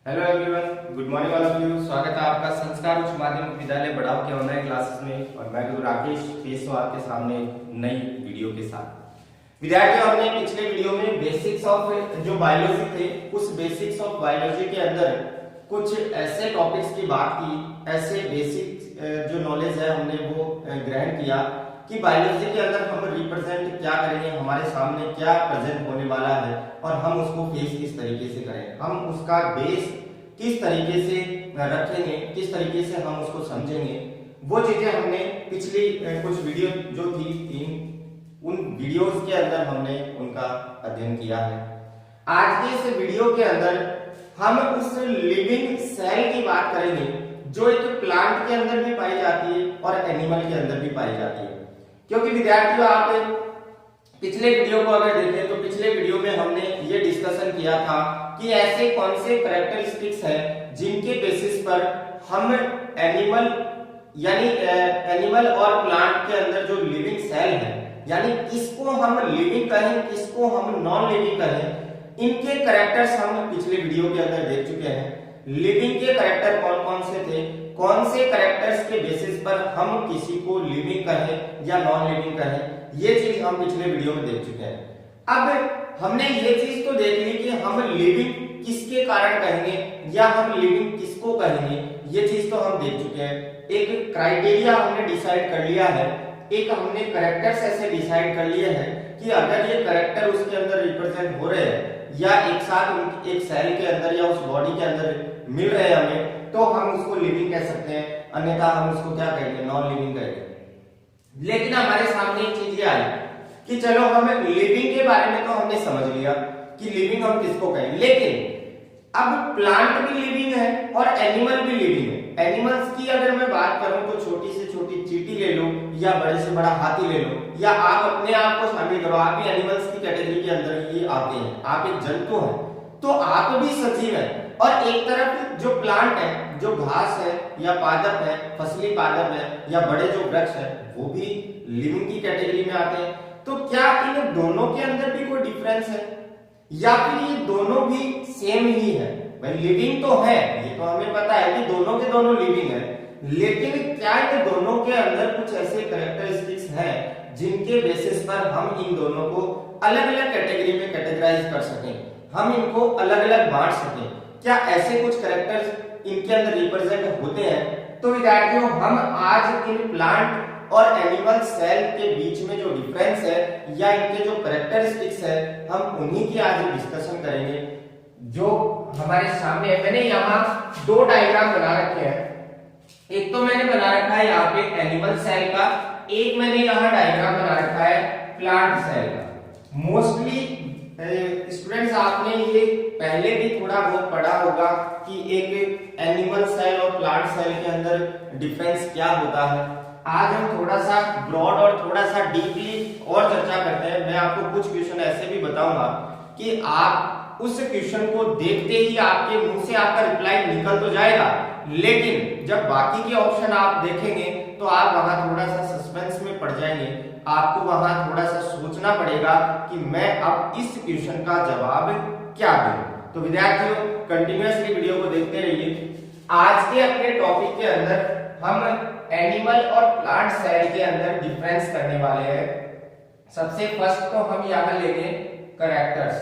Hello everyone, good morning all of you. स्वागत है आपका संस्कार उच्च माध्यमिक विद्यालय बढ़ाव के ऑनलाइन क्लासेस में। और मैं गुरु राकेश पेश हूं आपके सामने नई वीडियो के साथ। विद्यार्थियों, हमने पिछले वीडियो में बेसिक्स ऑफ जो बायोलॉजी थे, उस बेसिक्स ऑफ बायोलॉजी के अंदर कुछ ऐसे टॉपिक्स की बात की, ऐसे बेसिक जो नॉलेज है हमने वो ग्रहण किया कि बायोलॉजी के अंदर हम रिप्रेजेंट क्या करेंगे, हमारे सामने क्या प्रेजेंट होने वाला है और हम उसको फेस किस तरीके से करें, हम उसका बेस किस तरीके से रखेंगे, किस तरीके से हम उसको समझेंगे। वो चीजें हमने पिछली कुछ वीडियो जो थी उन वीडियोस के अंदर हमने उनका अध्ययन किया है। आज के इस वीडियो के अंदर हम उस लिविंग सेल की बात करेंगे जो एक प्लांट के अंदर भी पाई जाती है और एनिमल के अंदर भी पाई जाती है। क्योंकि विद्यार्थियों, आप पिछले वीडियो को अगर देखें तो पिछले वीडियो में हमने ये डिस्कशन किया था कि ऐसे कौन से कैरेक्टरिस्टिक्स हैं जिनके बेसिस पर हम एनिमल यानी एनिमल और प्लांट के अंदर जो लिविंग सेल है, यानी किसको हम लिविंग कहें, किसको हम नॉन लिविंग कहें, इनके कैरेक्टर्स हम पिछले वीडियो के अंदर देख चुके हैं। लिविंग के कैरेक्टर कौन कौन से थे, कौन से कैरेक्टर्स के बेसिस पर हम किसी को लिविंग कहें या नॉन लिविंग कहें, ये चीज हम पिछले वीडियो में देख चुके हैं। अब हमने ये चीज तो देख ली कि हम लिविंग किसके कारण कहेंगे या हम लिविंग किसको कहेंगे, ये चीज तो हम देख चुके हैं। एक क्राइटेरिया हमने डिसाइड कर लिया है, एक हमने कैरेक्टर्स ऐसे डिसाइड कर लिए हैं कि अगर ये कैरेक्टर उसके अंदर रिप्रेजेंट हो रहे हैं या एक साथ एक सेल के अंदर या उस बॉडी के अंदर मिल रहे हैं हमें, तो हम उसको लिविंग कह सकते हैं, अन्यथा हम उसको क्या कहेंगे, नॉन लिविंग कहेंगे। लेकिन हमारे सामने एक चीज ये आई कि चलो हम लिविंग के बारे में तो हमने समझ लिया कि लिविंग हम किसको कहें, लेकिन अब प्लांट भी लिविंग है और एनिमल भी लिविंग है। एनिमल्स की अगर मैं बात करूं तो छोटी से छोटी चींटी ले लो या बड़े से बड़ा हाथी ले लो, या आप अपने आप को शामिल करो, आप भी एनिमल्स की कैटेगरी के अंदर ही आते हैं, आप एक जंतु हैं, तो आप भी सजीव हैं। और एक तरफ जो प्लांट है, जो घास है या पादप है, फसली पादप है या बड़े जो वृक्ष है, वो भी लिविंग की कैटेगरी में आते हैं। तो क्या इन दोनों के अंदर भी कोई डिफरेंस है या फिर ये दोनों भी सेम ही है? भाई लिविंग तो है, ये तो हमें पता है कि दोनों के दोनों लिविंग है, लेकिन क्या इन दोनों के अंदर कुछ ऐसे कैरेक्टरिस्टिक्स हैं जिनके बेसिस पर हम इन दोनों को अलग अलग कैटेगरी में कैटेगराइज कर सकें, हम इनको अलग अलग बांट सकें? क्या ऐसे कुछ कैरेक्टर्स इनके अंदर रिप्रेजेंट होते हैं? तो विद्यार्थियों, हम आज इन प्लांट और एनिमल सेल के बीच में जो डिफरेंस है या इनके जो कैरेक्टरिस्टिक्स है, हम उन्हीं की आज डिस्कशन करेंगे जो हमारे सामने है। मैंने यहाँ दो डायग्राम बना रखे हैं। एक तो मैंने बना रखा है यहाँ पे एनिमल सेल का, एक मैंने यहाँ डायग्राम बना रखा है प्लांट सेल का। मोस्टली स्टूडेंट्स, आपने ये पहले भी थोड़ा बहुत पढ़ा होगा कि एक एनिमल सेल और प्लांट सेल के अंदर डिफरेंस क्या होता है। आज हम थोड़ा सा ब्रॉड और थोड़ा सा डीपली और चर्चा करते हैं। मैं आपको कुछ क्वेश्चन ऐसे भी बताऊंगा कि आप उस क्वेश्चन को देखते ही आपके मुंह से आपका रिप्लाई निकल तो जाएगा, लेकिन जब बाकी के ऑप्शन आप देखेंगे तो आप वहां थोड़ा सा सस्पेंस में पड़ जाएंगे, आपको वहां थोड़ा सा सोचना पड़ेगा कि मैं अब इस क्वेश्चन का जवाब क्या दूं। तो विद्यार्थियों, कंटिन्यूअसली वीडियो को देखते रहिए। आज के अपने टॉपिक के अंदर हम एनिमल और प्लांट सेल के अंदर डिफरेंस करने वाले हैं। सबसे फर्स्ट तो हम यहां लेंगे कैरेक्टर्स,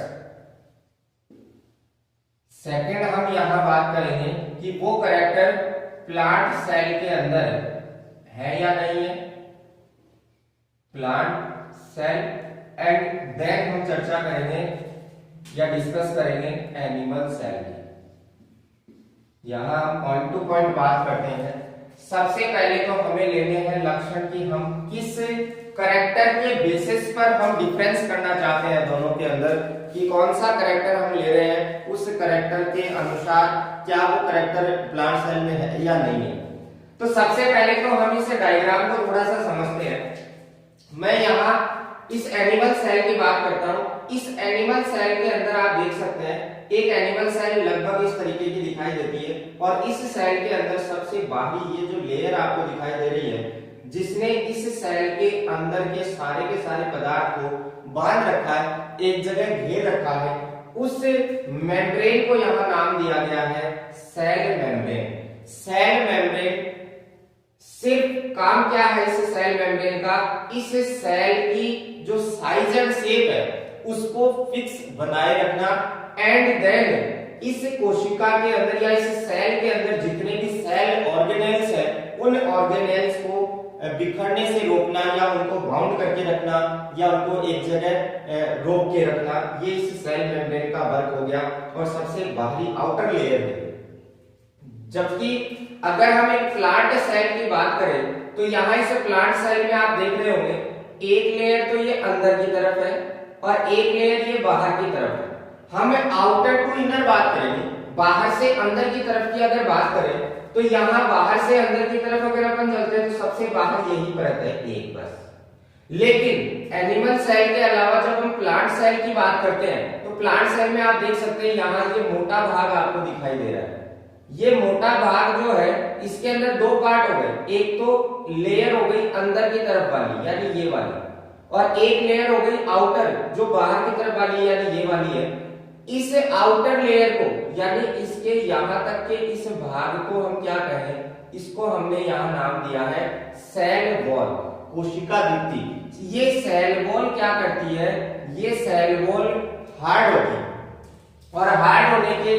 सेकंड हम यहां बात करेंगे कि वो कैरेक्टर प्लांट सेल के अंदर है या नहीं है, प्लांट सेल, एंड देन हम चर्चा करेंगे या डिस्कस करेंगे एनिमल सेल की। यहां हम पॉइंट टू पॉइंट बात करते हैं। सबसे पहले तो हमें लेने हैं लक्षण कि हम किस कैरेक्टर के बेसिस पर हम डिफरेंस करना चाहते हैं दोनों के अंदर, कि कौन सा कैरेक्टर हम ले रहे हैं, उस कैरेक्टर के अनुसार क्या वो कैरेक्टर प्लांट सेल में है या नहीं है। तो सबसे पहले तो हम इस डायग्राम को थोड़ा सा समझते हैं। मैं यहाँ इस एनिमल सेल की बात करता हूँ। इस एनिमल सेल के अंदर आप देख सकते हैं एक एनिमल सेल लगभग इस तरीके की दिखाई देती है, और इस सेल के अंदर सबसे बाहरी ये जो लेयर आपको दिखाई दे रही है, जिसने इस सेल के अंदर के सारे पदार्थ को बांध रखा है, एक जगह घेर रखा है, उस मेम्ब्रेन को यहां नाम दिया गया है सेल मेम्ब्रेन। सेल मेम्ब्रेन सिर्फ काम क्या है इस सेल मेम्ब्रेन का, इस सेल की जो साइज एंड शेप है उसको फिक्स बनाए रखना, एंड देन इस कोशिका के अंदर या इस सेल के अंदर जितने भी सेल ऑर्गेनेल्स है उन ऑर्गेनेल्स को बिखरने से रोकना या उनको बाउंड करके रखना या उनको एक जगह रोक के रखना, ये इस सेल मेम्ब्रेन का वर्क हो गया और सबसे बाहरी आउटर लेयर है। जबकि अगर हम एक प्लांट सेल की बात करें तो यहाँ इस प्लांट सेल में आप देख रहे होंगे एक लेयर तो ये अंदर की तरफ है और एक लेयर ये बाहर की तरफ है। हम आउटर टू इनर बात करेंगे, बाहर से अंदर की तरफ की अगर बात करें तो यहाँ बाहर से अंदर की तरफ अगर अपन चलते हैं तो सबसे बाहर यही परत है एक बस। लेकिन एनिमल सेल के अलावा जब हम प्लांट सेल की बात करते हैं तो प्लांट सेल में आप देख सकते हैं यहाँ ये मोटा भाग आपको दिखाई दे रहा है। ये मोटा भाग जो है इसके अंदर दो पार्ट हो गए, एक तो लेयर हो गई अंदर की तरफ वाली यानी ये वाली, और एक लेयर हो गई आउटर जो बाहर की तरफ वाली यानी ये वाली है। इस आउटर लेयर को यानी इसके यहां तक के इस भाग को हम क्या कहें, इसको हमने यहां नाम दिया है सेल वॉल, कोशिका भित्ति। ये सेल वॉल क्या करती है, ये सेल वॉल हार्ड होती है और हार्ड होने के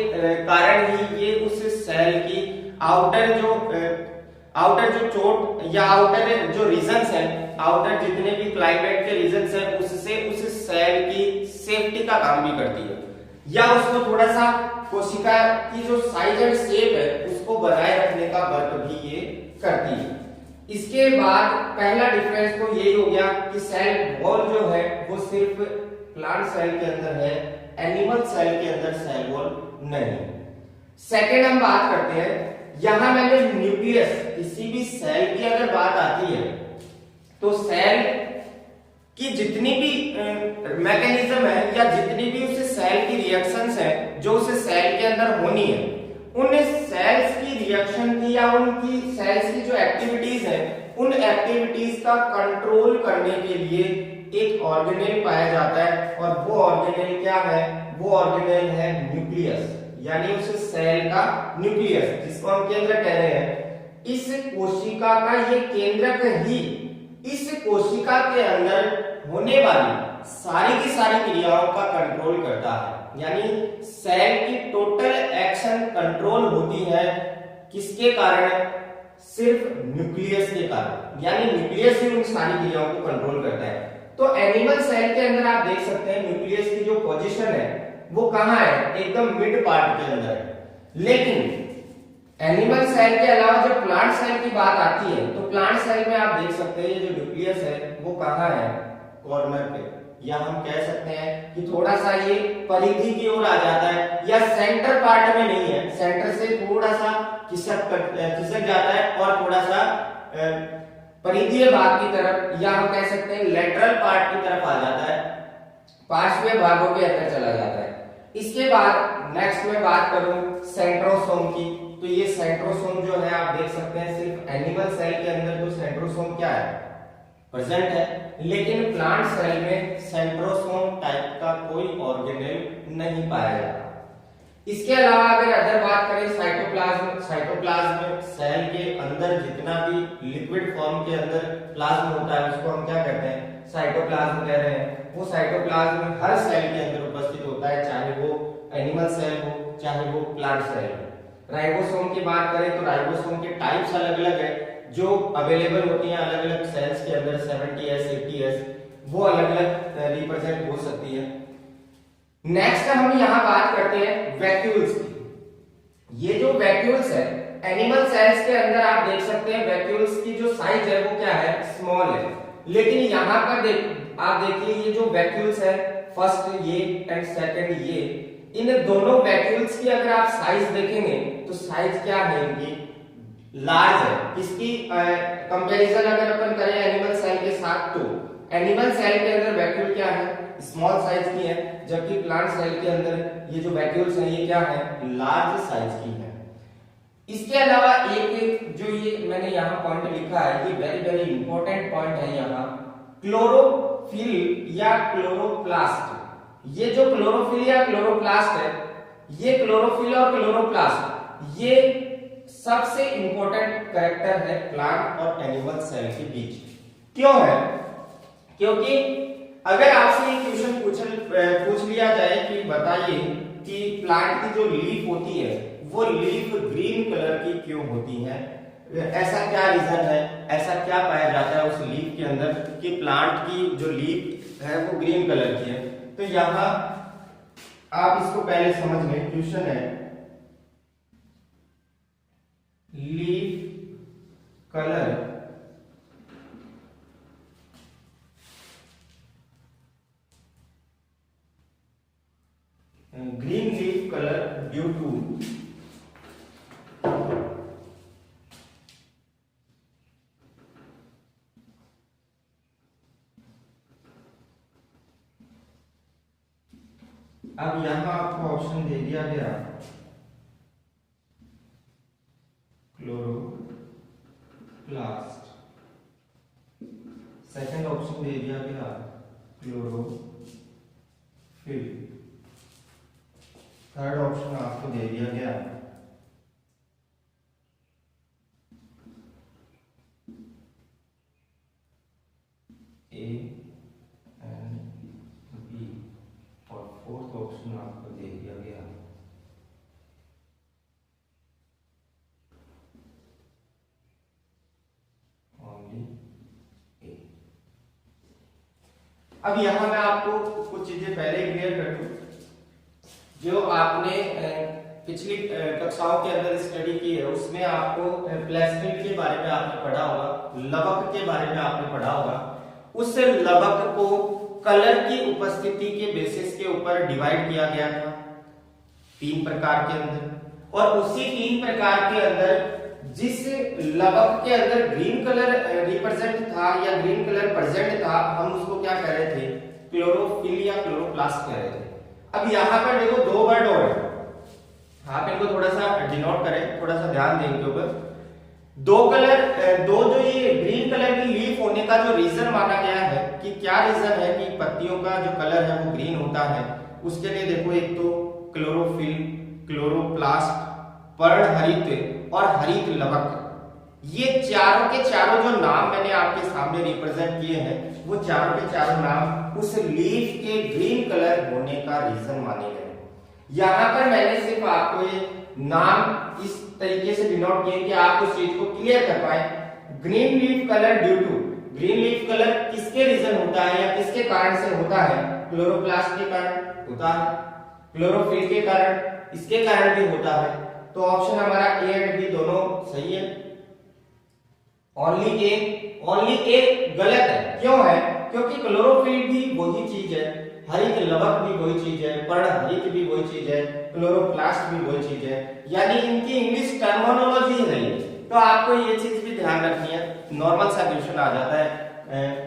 कारण ही ये उस सेल की आउटर जो चोट या आउटर जो रीजन्स है, आउटर जितने भी क्लाइमेट के रीजन्स है उससे उस सेल की सेफ्टी का काम भी करती है या उसको थोड़ा सा कोशिका की जो साइज एंड शेप है उसको बनाए रखने का वर्क भी ये करती है। इसके बाद पहला डिफरेंस तो यही हो गया कि सेल वॉल जो है वो सिर्फ प्लांट सेल के अंदर है, एनिमल सेल के अंदर सेल वॉल नहीं। सेकेंड हम बात करते हैं, यहां मैंने न्यूक्लियस, किसी भी सेल की अगर बात आती है तो सेल की जितनी भी मैकेनिज्म है या जितनी भी उस सेल की रिएक्शंस है जो उस सेल के अंदर होनी है, उन सेल्स की रिएक्शन की या उनकी सेल्स की जो एक्टिविटीज है उन एक्टिविटीज का कंट्रोल करने के लिए एक ऑर्गेनेल पाया जाता है और वो ऑर्गेनेल क्या है, वो ऑर्गेनेल है न्यूक्लियस, यानी उस सेल का न्यूक्लियस जिसको हम केंद्र कह रहे हैं। इस कोशिका का ये केंद्रक ही इस कोशिका के अंदर होने वाली सारी की सारी क्रियाओं का कंट्रोल करता है, यानी सेल की टोटल एक्शन कंट्रोल होती है किसके कारण, सिर्फ न्यूक्लियस के कारण, यानी न्यूक्लियस ही उन सारी क्रियाओं को कंट्रोल करता है। तो एनिमल सेल के अंदर आप देख सकते हैं न्यूक्लियस की जो पोजीशन है वो कहां है, एकदम मिड पार्ट के अंदर है। लेकिन एनिमल सेल के अलावा जब प्लांट सेल की बात आती है तो प्लांट सेल में आप देख सकते हैं ये जो न्यूक्लियस है वो कहां है, कॉर्नर पे, या हम कह सकते हैं कि थोड़ा सा ये परिधि की ओर आ जाता है या सेंटर पार्ट में नहीं है, सेंटर से थोड़ा सा खिसक जाता है और थोड़ा सा परिधीय भाग की तरफ या हम कह सकते हैं लेटरल पार्ट की तरफ आ जाता है, पार्श्वीय भागों के अंदर चला जाता है। इसके बाद नेक्स्ट में बात करूं सेंट्रोसोम की, तो ये सेंट्रोसोम जो है आप देख सकते हैं सिर्फ एनिमल सेल के अंदर तो सेंट्रोसोम क्या है, प्रेजेंट है, लेकिन प्लांट सेल में सेंट्रोसोम टाइप का कोई ऑर्गेनेल नहीं पाया जाता। इसके अलावा अगर अदर बात करें साइटोप्लाज्म सेल के अंदर जितना भी लिक्विड फॉर्म के अंदर प्लाज्म होता है उसको हम क्या कहते हैं, साइटोप्लाज्म कह रहे हैं। वो साइटोप्लाज्म हर सेल के अंदर उपस्थित होता है, चाहे वो एनिमल सेल हो चाहे वो प्लांट सेल हो। राइबोसोम की बात करें तो राइबोसोम के टाइप्स अलग अलग है जो अवेलेबल होती हैं अलग अलग सेल्स के अंदर, 70s 80s वो अलग अलग रिप्रेजेंट हो सकती है। नेक्स्ट हम यहां बात करते हैं वैक्यूल्स की। ये जो वैक्यूल्स है एनिमल सेल्स के अंदर आप देख सकते हैं वैक्यूल्स की जो साइज है वो क्या है, स्मॉल है, लेकिन यहां पर आप देखिए ये जो वैक्यूल्स है फर्स्ट ये एंड सेकंड ये, इन दोनों वैक्यूल्स की अगर आप साइज देखेंगे तो साइज क्या है इनकी, लार्ज है। इसकी कंपैरिजन अगर अपन करें एनिमल सेल के साथ तो एनिमल सेल के अंदर वैक्यूल क्या है, स्मॉल साइज की है, जबकि प्लांट सेल के अंदर ये जो वैक्यूल्स हैं ये क्या है, लार्ज साइज की है। इसके अलावा एक जो ये मैंने यहाँ पॉइंट लिखा है ये वेरी वेरी इंपॉर्टेंट पॉइंट है यहाँ, क्लोरोफिल या क्लोरोप्लास्ट। ये जो क्लोरोफिल या क्लोरोप्लास्ट है, ये क्लोरोफिल और क्लोरोप्लास्ट ये सबसे इंपॉर्टेंट कैरेक्टर है प्लांट और एनिमल सेल के बीच। क्यों है? क्योंकि अगर आपसे ये क्वेश्चन पूछ लिया जाए कि बताइए कि प्लांट की जो लीफ होती है वो लीफ ग्रीन कलर की क्यों होती है, ऐसा क्या रीजन है, ऐसा क्या पाया जाता है उस लीफ के अंदर कि प्लांट की जो लीफ है वो ग्रीन कलर की है। तो यहां आप इसको पहले समझ लें। क्वेश्चन है leaf colour green leaf color due to अब यहां आपको ऑप्शन दे दिया गया क्लोरोप्लास्ट, सेकंड ऑप्शन दे दिया गया क्लोरोफिल, थर्ड ऑप्शन आपको दे दिया गया ए एंड बी और फोर्थ ऑप्शन आपको दे दिया गया ओनली ए। अब यहां मैं आपको कुछ चीजें पहले क्लियर कर दूं। जो आपने पिछली कक्षाओं के अंदर स्टडी की है उसमें आपको प्लेस्मिड के बारे में आपने पढ़ा होगा, लवक के बारे में आपने पढ़ा होगा। उस लवक को कलर की उपस्थिति के बेसिस के ऊपर डिवाइड किया गया था 3 प्रकार के अंदर, और उसी 3 प्रकार के अंदर जिस लवक के अंदर ग्रीन कलर रिप्रेजेंट था या ग्रीन कलर प्रेजेंट था, हम उसको क्या कह रहे थे? क्लोरोफिल या क्लोरोप्लास्ट कह रहे थे। अब यहां पर देखो 2 वर्ड और है, आप इनको थोड़ा सा डिनोट करें, थोड़ा सा ध्यान दें इनके ऊपर। दो जो ये ग्रीन कलर की लीफ होने का जो रीजन माना गया है कि क्या रीजन है कि पत्तियों का जो कलर है वो ग्रीन होता है, उसके लिए देखो एक तो क्लोरोफिल, क्लोरोप्लास्ट, पर्णहरित और हरित लवक, ये चारों के चारों जो नाम मैंने आपके सामने रिप्रेजेंट किए हैं वो चारों के चारों नाम उस लीफ के ग्रीन कलर होने का रीजन माने गए। यहां पर मैंने सिर्फ आपको ये नाम इस तरीके से डिनोट किए कि आप उस चीज को क्लियर कर पाए। Green leaf colour due to, green leaf colour किसके रीजन होता है या किसके कारण से होता है? क्लोरोप्लास्ट के कारण होता है, क्लोरोफिल के कारण, इसके कारण भी होता है। तो ऑप्शन हमारा ए एंड बी दोनों सही है। ओनली ए गलत है। क्यों है? क्योंकि क्लोरोफिल भी वही चीज है, हरित लवक भी वही चीज है, पर्णहरित भी वही चीज है, क्लोरोप्लास्ट भी वही चीज है, यानी इनकी इंग्लिश टर्मिनोलॉजी है। तो आपको ये चीज भी ध्यान रखनी है। नॉर्मल सा क्वेश्चन आ जाता है,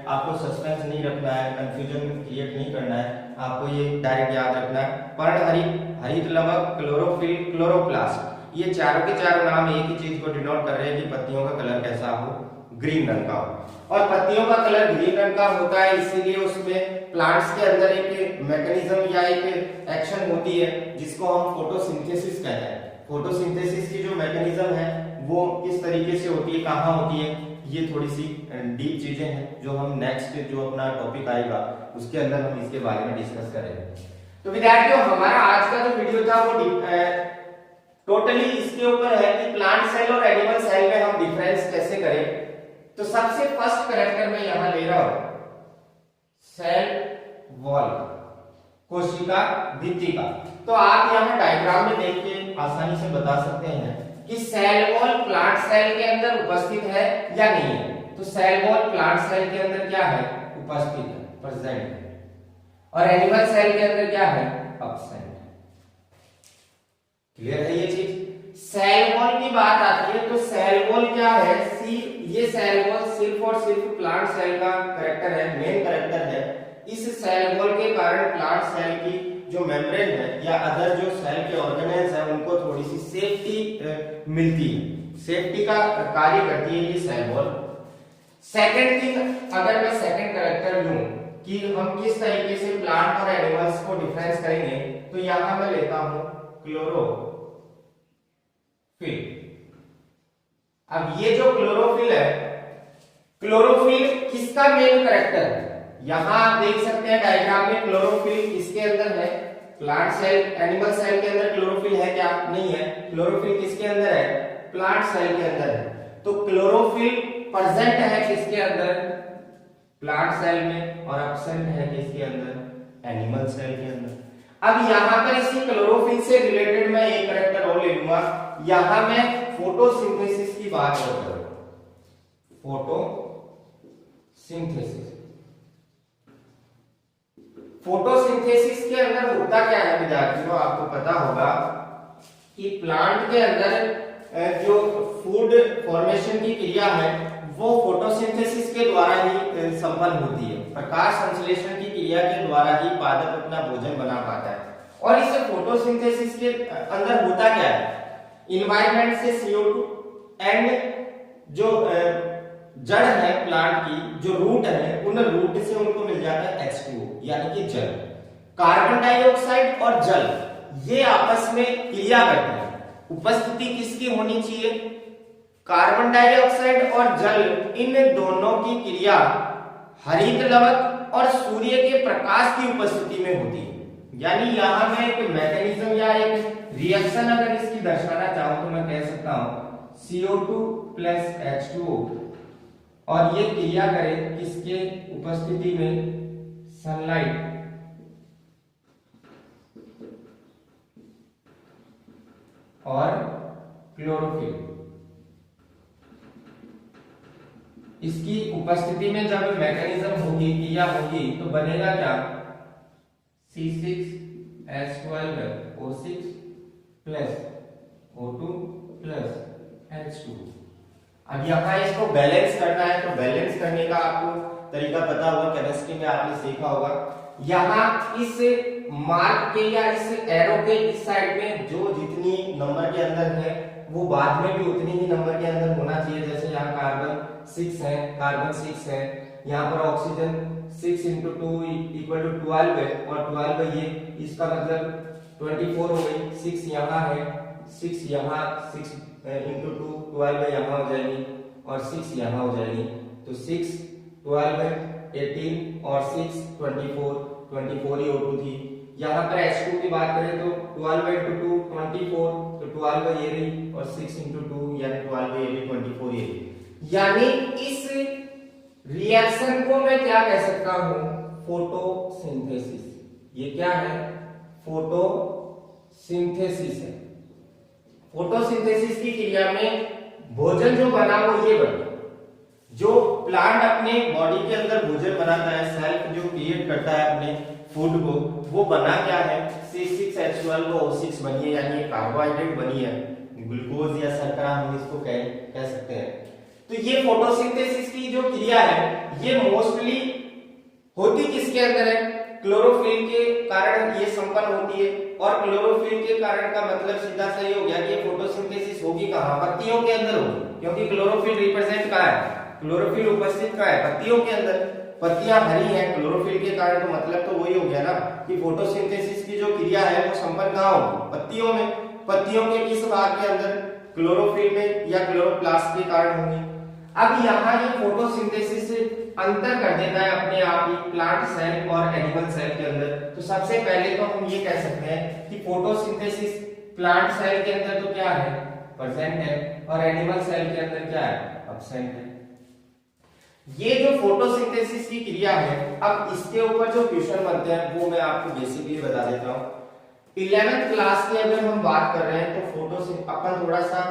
आपको सस्पेंस नहीं रखना है, कंफ्यूजन क्रिएट नहीं करना है, आपको ये डायरेक्ट याद रखना है। पर्णहरित, हरित लवक, क्लोरोफिल, क्लोरोप्लास्ट, ये चारों के चारों नाम एक ही चीज को डिनोट कर रहे हैं कि पत्तियों का कलर कैसा हो? ग्रीन रंग का हो। और पत्तियों का कलर ग्रीन रंग का होता है इसीलिए उसमें प्लांट्स के अंदर एक मैकेनिज्म या एक एक्शन होती है जिसको हम फोटोसिंथेसिस कहते हैं। फोटोसिंथेसिस की जो मैकेनिज्म है वो किस तरीके से होती है, कहाँ होती है, ये थोड़ी सी डीप चीजें हैं जो हम नेक्स्ट जो अपना टॉपिक आएगा उसके अंदर हम इसके बारे में डिस्कस करेंगे। तो विद्यार्थियों, हमारा आज का जो वीडियो था वो टोटली इसके ऊपर है कि प्लांट सेल और एनिमल सेल में हम डिफरेंस कैसे करें। तो सबसे फर्स्ट कैरेक्टर मैं यहां ले रहा हूं सेल वॉल, कोशिका भित्ति का। तो आप यहां डायग्राम में देख के आसानी से बता सकते हैं कि सेल वॉल प्लांट सेल के अंदर उपस्थित है या नहीं है। तो सेल वॉल प्लांट सेल के अंदर क्या है? उपस्थित है, प्रेजेंट है। और एनिमल सेल के अंदर क्या है? एब्सेंट। क्लियर है ये चीज? सेल वॉल की बात आती है तो सेल वॉल क्या है? ये सेल वॉल सिर्फ और सिर्फ प्लांट सेल का कैरेक्टर है, मेन कैरेक्टर है। इस सेल वॉल के कारण प्लांट सेल की जो मेम्ब्रेन है या अदर जो सेल के ऑर्गेनेल्स है उनको थोड़ी सी सेफ्टी मिलती है, सेफ्टी का कार्य करती है ये सेल वॉल। सेकंड थिंग, अगर मैं सेकंड कैरेक्टर लूं कि हम किस तरीके से प्लांट और एनिमल्स को डिफरेंस करेंगे, तो यहां मैं लेता हूं क्लोरोफिल। अब ये जो क्लोरोफिल है, क्लोरोफिल किसका मेन कैरेक्टर है? यहां आप देख सकते हैं डायग्राम में क्लोरोफिल किसके अंदर है? प्लांट सेल, एनिमल सेल के अंदर क्लोरोफिल है क्या? नहीं है। क्लोरोफिल किसके अंदर है? प्लांट सेल के अंदर है। तो क्लोरोफिल प्रेजेंट है किसके अंदर? प्लांट सेल में, और एब्सेंट है किसके अंदर? एनिमल सेल के अंदर। अब यहां पर इसी क्लोरोफिल से रिलेटेड मैं एक कैरेक्टर और ले लूंगा। यहां मैं फोटोसिंथेसिस की बात कर रहा हूं। फोटोसिंथेसिस, फोटोसिंथेसिस के अंदर होता क्या है विद्यार्थियों? आपको पता होगा कि प्लांट के अंदर जो फूड फॉर्मेशन की क्रिया है वो फोटोसिंथेसिस के द्वारा ही संपन्न होती है। प्रकाश संश्लेषण की क्रिया के द्वारा ही पादप अपना भोजन बना पाता है। और इस फोटोसिंथेसिस के अंदर होता क्या है? इन्वायरमेंट से CO2 एंड जो जड़ है प्लांट की, जो रूट है, उन रूट से उनको मिल जाता है H2O यानी कि जल। कार्बन डाइऑक्साइड और जल ये आपस में क्रिया करते हैं। उपस्थिति किसकी होनी चाहिए? कार्बन डाइऑक्साइड और जल, इन दोनों की क्रिया हरित लवक और सूर्य के प्रकाश की उपस्थिति में होती है। यानी यहां मैं एक मैकेनिज्म या एक रिएक्शन अगर इसकी दर्शाना चाहूं तो मैं कह सकता हूं CO2 प्लस H2O, और ये क्रिया करे किसके उपस्थिति में? सनलाइट और क्लोरोफिल, इसकी उपस्थिति में जब मैकेनिज्म होगी, क्रिया होगी, तो बनेगा क्या? C6H12O6 plus O2 plus H2। अब यहाँ इसको बैलेंस करना है, तो बैलेंस करने का आपको तरीका पता होगा, केमिस्ट्री में आपने सीखा होगा। यहाँ इस मार्क के या इस एरो के इस साइड में जो जितनी नंबर के अंदर है वो बाद में भी उतनी ही नंबर के अंदर होना चाहिए। जैसे यहाँ कार्बन 6 है, कार्बन 6 है, यहाँ पर ऑक्सीजन 6 × 2 = 12 है, और 12 है ये, इसका मतलब 24 हो गई। 6 यहाँ है, 6 यहाँ, 6 × 2 12 यहाँ हो जाएगी, और 6 यहाँ हो जाएगी। तो 6 12 18 और 6 24 ही O2 थी। यहाँ पर H2 की बात करें तो 12 × 2 24, तो 12 ये रही, और 6 × 2 यानी 12 ये रही, 24 ये रही। यानी इस रिएक्शन को मैं क्या कह सकता हूं? फोटोसिंथेसिस। ये क्या है? फोटोसिंथेसिस है। फोटोसिंथेसिस की क्रिया में भोजन जो बना वो ये बना। जो प्लांट अपने बॉडी के अंदर भोजन बनाता है, सेल्फ जो क्रिएट करता है अपने फूड को, वो बना क्या है? C6H12O6 बनी है, यानी कार्बोहाइड्रेट बनी है, ग्लूकोज या शर्करा हम इसको कह सकते हैं। तो ये फोटोसिंथेसिस की जो क्रिया है ये मोस्टली होती किसके अंदर है? क्लोरोफिल के कारण ये संपन्न होती है। और क्लोरोफिल के कारण का मतलब सीधा सा ये हो गया कि ये फोटोसिंथेसिस होगी कहां? पत्तियों के अंदर होगी, क्योंकि क्लोरोफिल रिप्रेजेंट कहां है? क्लोरोफिल उपस्थित कहां है? पत्तियों के अंदर। पत्तियां हरी हैं क्लोरोफिल के कारण, तो मतलब तो वही हो गया ना कि फोटोसिंथेसिस की जो क्रिया है वो संपन्न कहां होगी? पत्तियों में। पत्तियों के किस भाग के अंदर? क्लोरोफिल में या क्लोरोप्लास्ट के कारण होंगी। अब यहाँ ये फोटोसिंथेसिस अंतर कर देता है अपने आप ही प्लांट सेल और एनिमल सेल के अंदर। तो सबसे पहले तो हम ये कह सकते हैं कि फोटोसिंथेसिस प्लांट सेल के अंदर तो क्या है? प्रेजेंट है, और एनिमल सेल के अंदर क्या है? एब्सेंट है। ये जो फोटोसिंथेसिस की क्रिया है, अब इसके ऊपर जो क्वेश्चन बनते हैं वो मैं आपको बेसिकली बता देता हूँ। 11th क्लास की अगर हम बात कर रहे हैं तो फोटोसिंथेसिस अपन थोड़ा सा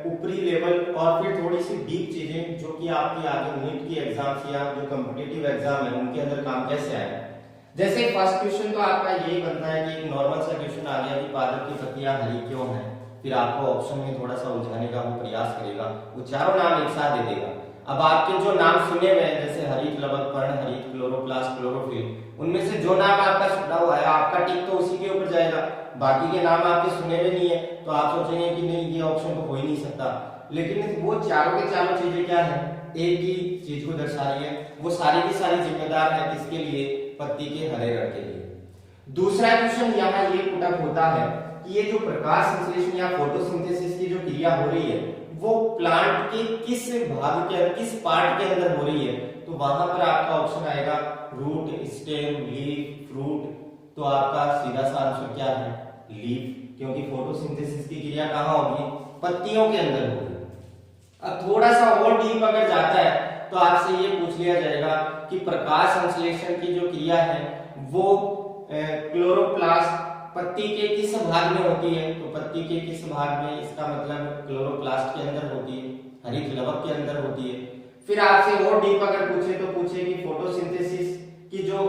ऊपरी लेवल और फिर थोड़ी सी डीप चीजें जो कि आपकी आगे नीट की एग्जाम्स या जो कॉम्पिटिटिव एग्जाम है उनके अंदर काम कैसे आएगा। जैसे फर्स्ट क्वेश्चन तो आपका यही बनता है कि एक नॉर्मल सा क्वेश्चन आ गया कि पादप की पत्तियां हरी क्यों हैं, फिर आपको ऑप्शन में थोड़ा सा उलझाने का वो प्रयास करेगा, वो चारों नाम एक साथ दे देगा। अब आपके जो नाम सुने हुए हैं जैसे हरित लवक, पर्ण हरित, क्लोरोप्लास्ट, क्लोरोफिल, उनमें से जो नाम आपका सुना हुआ है आपका टिक तो उसी के ऊपर जाएगा। बाकी के नाम आपके सुने हुए नहीं है तो आप सोचेंगे कि नहीं ये ऑप्शन तो हो ही नहीं सकता। लेकिन वो चारों के चारों चीजें क्या है? एक ही चीज को दर्शा रही है, वो सारी की सारी जिम्मेदार है किसके लिए, पत्ती के हरे रंग के लिए। दूसरा क्वेश्चन यहाँ ये पुटअप होता है कि ये जो प्रकाश संश्लेषण या फोटोसिंथेसिस की जो क्रिया हो रही है वो प्लांट के किस भाग के, किस पार्ट के अंदर हो रही है, तो वहां पर आपका ऑप्शन आएगा रूट, स्टेम, लीफ, फ्रूट। तो आपका सीधा सा आंसर क्या है, लीफ, क्योंकि फोटोसिंथेसिस की क्रिया कहाँ होगी, पत्तियों के अंदर होगी। अब थोड़ा सा और डीप अगर जाता है तो आपसे ये पूछ लिया जाएगा कि प्रकाश संश्लेषण की जो क्रिया है वो क्लोरोप्लास्ट पत्ती के किस भाग में होती है, तो पत्ती के किस भाग में, इसका मतलब क्लोरोप्लास्ट के अंदर होती है, हरित लवक के अंदर होती है। फिर आपसे और डीप अगर पूछे तो पूछे कि फोटोसिंथेसिस की जो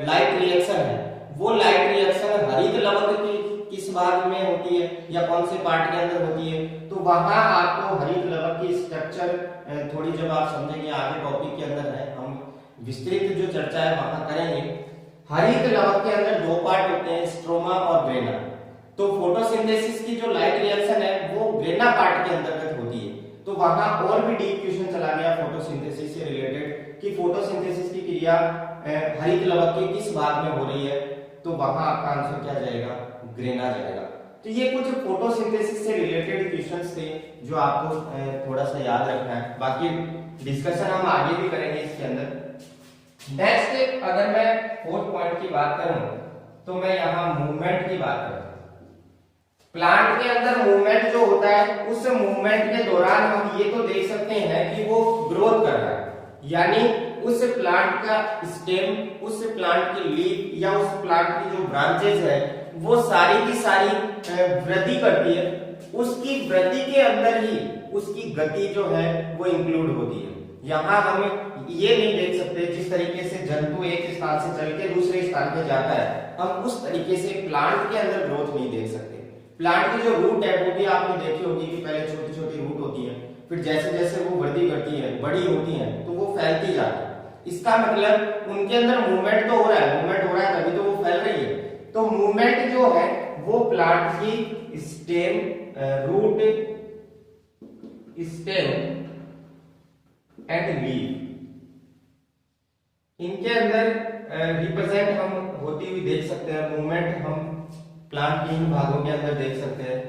लाइट रिएक्शन है वो लाइट रिएक्शन हरित लवक की किस भाग में होती है या कौन से पार्ट के अंदर होती है, तो वहां आपको हरित लवक की स्ट्रक्चर थोड़ी जब आप समझेंगे आगे टॉपिक के अंदर है, हम विस्तृत जो चर्चा है वहां करेंगे। हरित लवक के अंदर दो पार्ट होते हैं, स्ट्रोमा और ग्रेना। तो फोटोसिंथेसिस की जो लाइट रिएक्शन है वो ग्रेना पार्ट के अंतर्गत होती है। तो वहां और भी डीप क्वेश्चन चला गया फोटोसिंथेसिस से रिलेटेड कि फोटोसिंथेसिस की क्रिया हरित लवक के किस भाग में हो रही है, तो वहां आपका आंसर क्या जाएगा, ग्रेना जाएगा। तो ये कुछ फोटोसिंथेसिस से रिलेटेड क्वेश्चंस थे जो आपको थोड़ा सा याद रखना है, बाकी डिस्कशन हम आगे भी करेंगे इसके अंदर। नेक्स्ट अगर मैं फोर्थ पॉइंट की बात करूं तो मैं यहां मूवमेंट की बात करूं। प्लांट के अंदर मूवमेंट जो होता है उस मूवमेंट के दौरान हम ये तो देख सकते हैं कि वो ग्रोथ कर रहा है, यानी उस प्लांट का स्टेम, उस प्लांट की लीफ या उस प्लांट की जो ब्रांचेज है वो सारी की सारी वृद्धि करती है। उसकी वृद्धि के अंदर ही उसकी गति जो है वो इंक्लूड होती है। यहाँ हम ये नहीं देख सकते जिस तरीके से जंतु एक स्थान से चल के दूसरे स्थान पे जाता है, हम उस तरीके से प्लांट के अंदर ग्रोथ नहीं देख सकते। प्लांट की जो रूट है वो भी आपने देखी होगी कि पहले छोटी छोटी रूट होती है, फिर जैसे जैसे वो वृद्धि करती है, बड़ी होती है, तो वो फैलती जाती है। इसका मतलब उनके अंदर मूवमेंट तो हो रहा है, मूवमेंट हो रहा है तभी तो वो फैल रही है। तो मूवमेंट जो है वो प्लांट की stem, root, stem and leaf, इनके अंदर रिप्रेजेंट हम होती हुई देख सकते हैं। मूवमेंट हम प्लांट के इन भागों के अंदर देख सकते हैं।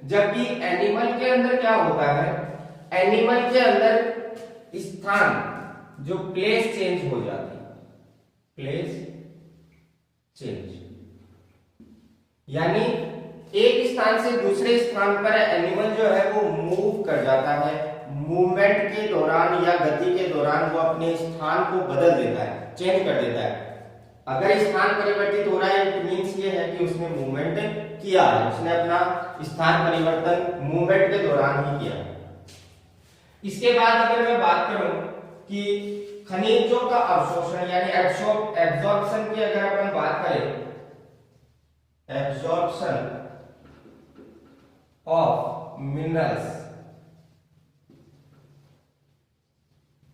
जबकि एनिमल के अंदर क्या होता है, एनिमल के अंदर स्थान जो प्लेस चेंज हो जाती है, प्लेस चेंज, यानी एक स्थान से दूसरे स्थान पर एनिमल जो है वो मूव कर जाता है। मूवमेंट के दौरान या गति के दौरान वो अपने स्थान को बदल देता है, चेंज कर देता है। अगर स्थान परिवर्तित हो रहा है इट मींस ये है कि उसने मूवमेंट किया है, उसने अपना स्थान परिवर्तन मूवमेंट के दौरान ही किया। इसके बाद अगर मैं बात करूं कि खनिजों का अवशोषण यानी एब्जॉर्प्शन की अगर अपन बात करें, एब्जॉर्प्शन ऑफ मिनरल्स,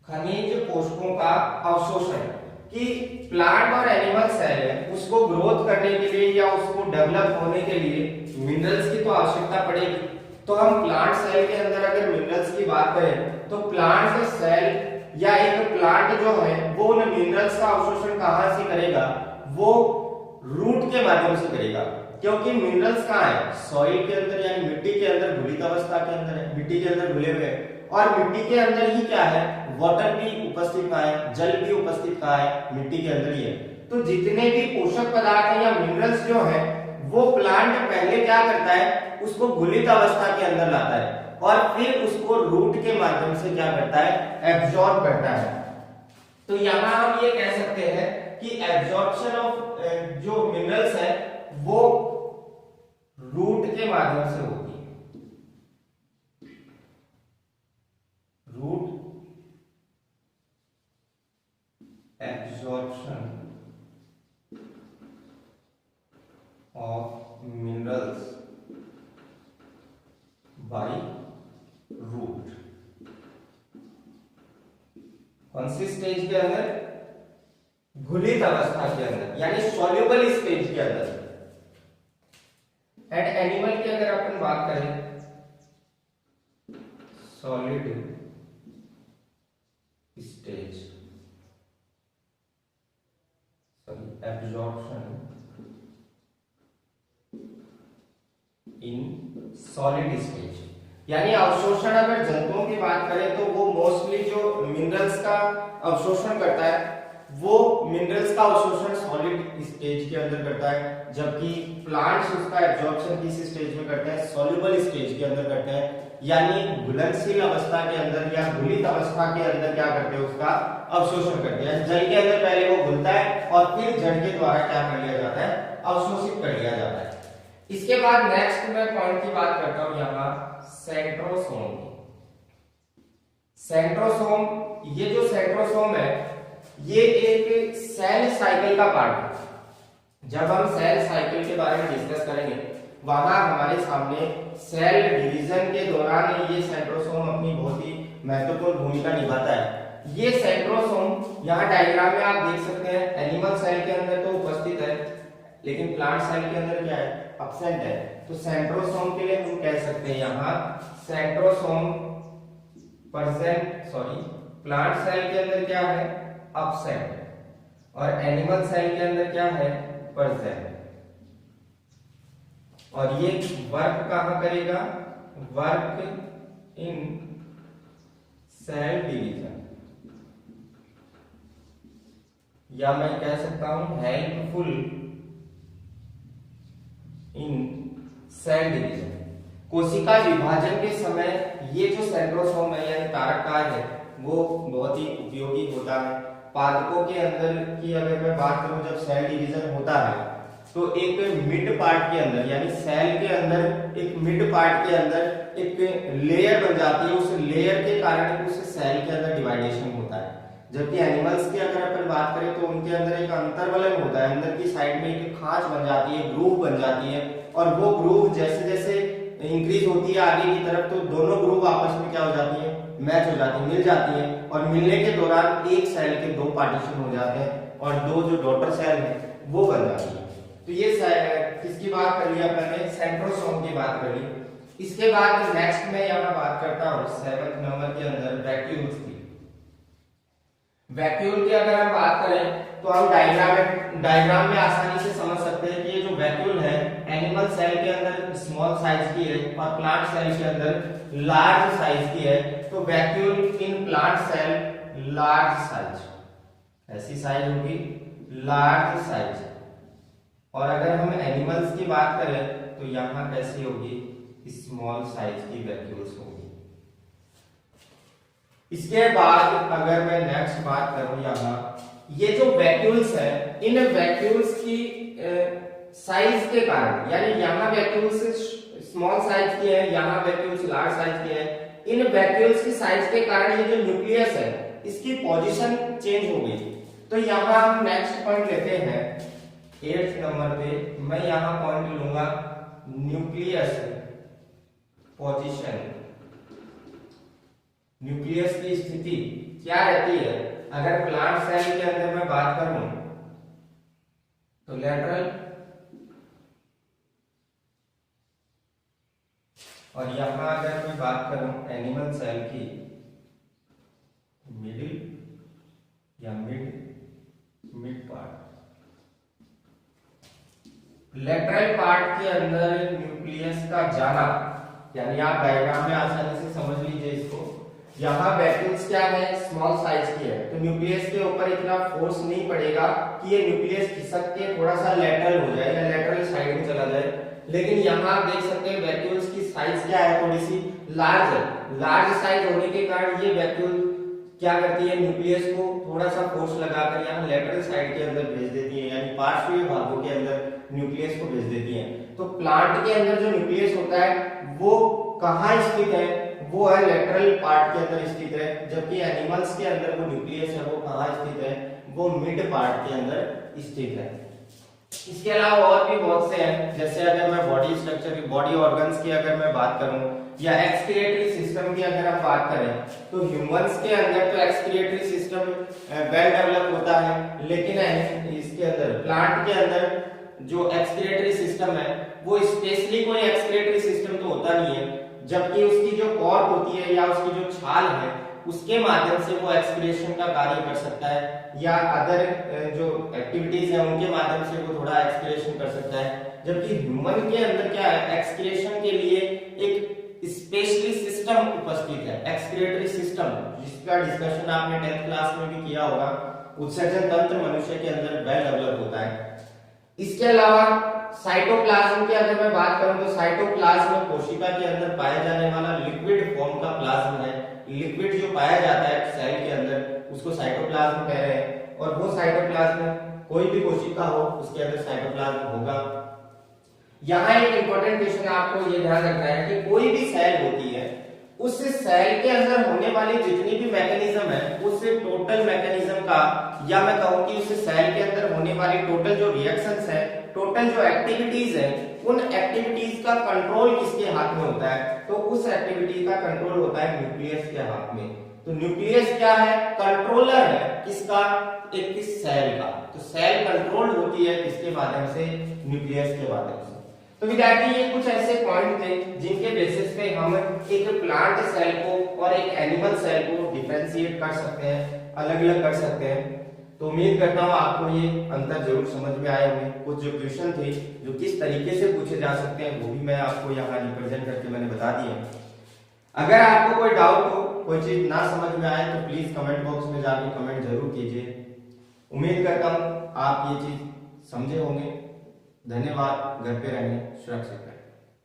खनिज पोषकों का अवशोषण, कि प्लांट और एनिमल सेल है उसको ग्रोथ करने के लिए या उसको डेवलप होने के लिए मिनरल्स की तो आवश्यकता पड़ेगी। तो हम प्लांट सेल के अंदर अगर मिनरल्स की बात करें तो प्लांट सेल या एक प्लांट जो है वो उन मिनरल्स का अवशोषण कहां से करेगा, वो रूट के माध्यम से करेगा। क्योंकि मिनरल्स कहाँ है, सॉइल के अंदर यानी मिट्टी के अंदर घुलित अवस्था के अंदर है, मिट्टी के अंदर घुले हुए हैं। और मिट्टी के अंदर ही क्या है, वाटर भी उपस्थित कहाँ है, जल भी उपस्थित कहाँ है, मिट्टी के अंदर ही है। तो जितने भी पोषक पदार्थ या मिनरल्स जो है वो प्लांट पहले क्या करता है, उसको घुलित अवस्था के अंदर लाता है और फिर उसको रूट के माध्यम से क्या करता है, एब्जॉर्ब करता है। तो यहां हम ये कह सकते हैं कि एब्जॉर्प्शन ऑफ जो मिनरल्स है वो रूट के माध्यम से होती है, root absorption of minerals by root. कौन सी स्टेज के अंदर, घुलित अवस्था के अंदर यानी सॉल्युबल स्टेज के अंदर। एट एनिमल की अगर अपन बात करें, solid stage, sorry absorption in solid stage. यानी अवशोषण अगर जंतुओं की बात करें तो वो मोस्टली जो मिनरल्स का अवशोषण करता है वो मिनरल्स का अवशोषण सॉलिड स्टेज के अंदर करता है, जबकि प्लांट्स उसका एब्जॉर्प्शन किस स्टेज में करते हैं, सॉल्युबल स्टेज के अंदर करते हैं। यानी घुलनशील अवस्था के अंदर या घुलित अवस्था के अंदर क्या करते हैं, उसका अवशोषण करते हैं। जल के अंदर पहले वो घुलता है और फिर जड़ के द्वारा क्या कर लिया जाता है, अवशोषित कर लिया जाता है। इसके बाद नेक्स्ट मैं पॉइंट की बात करता हूं यहां सेंट्रोसोम। सेंट्रोसोम, ये जो सेंट्रोसोम है ये एक सेल साइकिल का पार्ट है। जब हम सेल साइकिल के बारे में डिस्कस करेंगे वहां हमारे सामने सेल डिवीजन के दौरान ये सेंट्रोसोम अपनी बहुत ही महत्वपूर्ण भूमिका निभाता है। ये सेंट्रोसोम यहाँ डायग्राम में आप देख सकते हैं, एनिमल सेल के अंदर तो उपस्थित है लेकिन प्लांट सेल के अंदर क्या है, एब्सेंट है। तो सेंट्रोसोम के लिए हम कह सकते हैं यहाँ centrosome present, sorry plant cell के अंदर क्या है, एब्सेंट, और एनिमल सेल के अंदर क्या है, प्रेजेंट। और ये वर्क कहां करेगा, वर्क इन सेल डिवीजन, या मैं कह सकता हूं हेल्पफुल इन सेल डिवीजन। कोशिका विभाजन के समय ये जो सेंट्रोसोम है यानी तारक है वो बहुत ही उपयोगी होता है। पादपों के अंदर की अगर मैं बात करूं, जब सेल डिवीजन होता है तो एक मिड पार्ट के अंदर यानी सेल के अंदर एक मिड पार्ट के अंदर एक लेयर बन जाती है, उस लेयर के कारण उस सेल के अंदर डिवाइडेशन होता है। जबकि एनिमल्स की अगर अपन बात करें तो उनके अंदर एक अंतर्वलन होता है, अंदर की साइड में एक खांच बन जाती है, ग्रूव बन जाती है, और वो ग्रूव जैसे जैसे इंक्रीज होती है आगे की तरफ तो दोनों ग्रूव आपस में क्या हो जाती है, मैच हो जाती है, मिल जाती है, और मिलने के दौरान एक सेल के दो पार्टीशन हो जाते हैं और दो जो डॉटर सेल है वो बन जाती है। तो ये किसकी बात कर ली अपन ने, सेंट्रोसोम की बात कर ली। इसके बाद नेक्स्ट में यहाँ बात करता हूँ 7th नंबर के अंदर वैक्यूल्स की। वैक्यूल की अगर हम बात करें तो हम डायग्राम में आसानी से समझ सकते हैं कि ये जो वैक्यूल है एनिमल सेल के अंदर स्मॉल साइज की है और प्लांट सेल के अंदर लार्ज साइज की है। तो vacuole in plant cell large size, ऐसी साइज होगी लार्ज साइज, और अगर हम एनिमल्स की बात करें तो यहां कैसी होगी, स्मॉल साइज की वैक्यूल्स होगी। इसके बाद अगर मैं नेक्स्ट बात करूं यहां, ये जो वैक्यूल्स है इन वैक्यूल्स की साइज के कारण, यानी यहां वैक्यूल्स स्मॉल साइज की है, यहां वैक्यूल्स लार्ज साइज की है, इन वैक्यूल्स की साइज के कारण ये जो न्यूक्लियस है इसकी पोजीशन चेंज हो गई। तो यहां हम नेक्स्ट पॉइंट लेते हैं 8th नंबर पे, मैं यहां पॉइंट लूंगा न्यूक्लियस पोजीशन। न्यूक्लियस की स्थिति क्या रहती है, अगर प्लांट सेल के अंदर मैं बात करूं तो लेटरल, और यहां अगर मैं बात करूं एनिमल सेल की मिडिल या मिड पार्ट। लेटरल पार्ट के अंदर न्यूक्लियस का जाना, यानी आप डायग्राम में आसानी से समझ लीजिए इसको। यहाँ वैक्यूल्स क्या है, स्मॉल साइज की है, तो न्यूक्लियस के ऊपर इतना फोर्स नहीं पड़ेगा कि ये न्यूक्लियस खिसक के थोड़ा सा लेटरल हो जाए या लेटरल साइड में चला जाए। लेकिन यहाँ आप देख सकते हैं वैक्यूल्स की साइज क्या है, थोड़ी सी लार्ज है। लार्ज साइज होने के कारण ये वैक्यूल क्या करती है, न्यूक्लियस को थोड़ा सा फोर्स लगाकर यहाँ लेटरल साइड के अंदर भेज देती है, यानी पार्श्वीय भागों के अंदर न्यूक्लियस को भेज देती है। तो प्लांट के अंदर जो न्यूक्लियस होता है वो कहाँ स्थित है, वो है लेटरल पार्ट के अंदर स्थित है, जबकि एनिमल्स के अंदर वो न्यूक्लियस है वो कहाँ स्थित है, वो मिड पार्ट के अंदर स्थित है। इसके अलावा और भी बहुत से हैं, जैसे अगर मैं बॉडी स्ट्रक्चर की, बॉडी ऑर्गन्स की अगर मैं बात करूं या एक्सक्रिएटरी सिस्टम की अगर हम बात करें तो ह्यूमंस के अंदर तो एक्सक्रिएटरी सिस्टम वेल डेवलप होता है, लेकिन इसके अंदर प्लांट के अंदर जो एक्सक्रिएटरी सिस्टम है वो स्पेशली कोई एक्सक्रिएटरी सिस्टम तो होता नहीं है, जबकि उसकी जो कॉर्क होती है या उसकी जो छाल है उसके माध्यम से वो एक्सक्रिएशन का कार्य कर सकता है, या अदर जो एक्टिविटीज है उनके माध्यम से वो थोड़ा एक्सक्रिएशन कर सकता है। जबकि ह्यूमन के अंदर क्या है, एक्सक्रिएशन के लिए एक स्पेशली सिस्टम उपस्थित है, एक्सक्रिएटरी सिस्टम, जिसका डिस्कशन आपने 10th क्लास में भी किया होगा। उत्सर्जन तंत्र मनुष्य के अंदर वेल डेवलप होता है। इसके अलावा साइटोप्लाज्म की अगर मैं बात करूं तो साइटोप्लाज्म कोशिका के अंदर पाया जाने वाला लिक्विड फॉर्म का प्लाज्म है। लिक्विड जो पाया जाता है सेल के अंदर उसको साइटोप्लाज्म कह रहे हैं, और वो साइटोप्लाज्म कोई भी कोशिका हो उसके अंदर साइटोप्लाज्म होगा। यहाँ एक इंपॉर्टेंट क्वेश्चन आपको ये ध्यान रखना है कि कोई भी सेल होती है, उस सेल के अंदर होने वाली जितनी भी मैकेनिज्म है, उस टोटल मैकेनिज्म का, या मैं कहूं कि उस सेल के अंदर होने वाली टोटल जो रिएक्शंस है, टोटल जो एक्टिविटीज है, उन एक्टिविटीज का कंट्रोल किसके हाथ में होता है? तो उस एक्टिविटी का कंट्रोल होता है न्यूक्लियस के हाथ में। तो न्यूक्लियस क्या है? कंट्रोलर है किसका? एक किस सेल का। तो सेल कंट्रोल होती है किसके माध्यम से? न्यूक्लियस के माध्यम से। तो विद्यार्थी ये कुछ ऐसे पॉइंट थे जिनके बेसिस पे हम एक प्लांट सेल को और एक एनिमल सेल को डिफरेंशिएट कर सकते हैं, अलग अलग कर सकते हैं। तो उम्मीद करता हूँ आपको ये अंतर जरूर समझ में आए होंगे। कुछ जो क्वेश्चन थे जो किस तरीके से पूछे जा सकते हैं वो भी मैं आपको यहाँ रिप्रेजेंट करके मैंने बता दिया। अगर आपको कोई डाउट हो, कोई चीज ना समझ में आए तो प्लीज कमेंट बॉक्स में जाके कमेंट जरूर कीजिए। उम्मीद करता हूँ आप ये चीज समझे होंगे। धन्यवाद। घर पे रहें, सुरक्षित रहें।